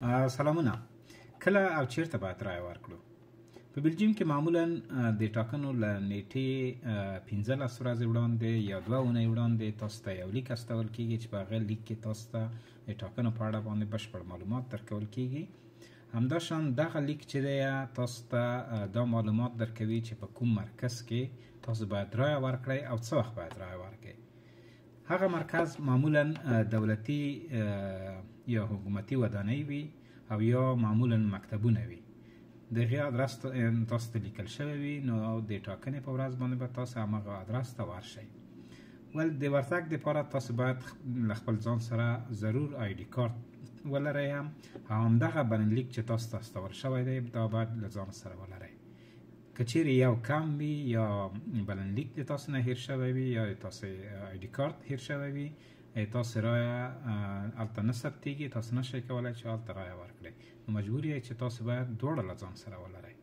سلامونه. کله او چیرته باید رای ورکړو؟ په بلجیم کې معمولا د ټاکنو له نیټې 15 ورځې وړاندې یا 2 اونۍ وړاندې تاسو ته یو لیک استول کیږي چې په هغه لیک کې تاسو ته د ټاکنو په اړه باندې بشپړ معلومات درکول کیږي. همداشان دغه لیک چې دی تاسو ته دا معلومات درکوي چې په کوم مرکز کې تاسو باید رای ورکړئ او څه وخت باید رای ورکړئ. هغه مرکز معمولا دولتي یا حکومتي ودانۍ وي او یا معمولا مکتبونه وي. دغه ادرس تاسو ته لیکل شوی وي، نو د ټاکنې په ورځ باندې به تاسو همغه ادرس ته ورشئ. ول د ورتګ دپاره تاسو باید له خپل ځان سره ضرور آی ډي کارت ولرئ هم او همدغه بلنلیک چې تاسو ته استول شوی دی دا باید له ځان سره ولرئ. که چیرې یو کم وي یا بلنلیک د تاسو نه هیر شوی وي یا د تاسو آی ډي کارت هیر شوی وي، تاسو رایه هلته نه ثبتېږي، تاسو نشئ کولی چې هلته رایه ورکړئ. نو مجبور یې چې تاسو باید دواړه له ځان سره ولرئ.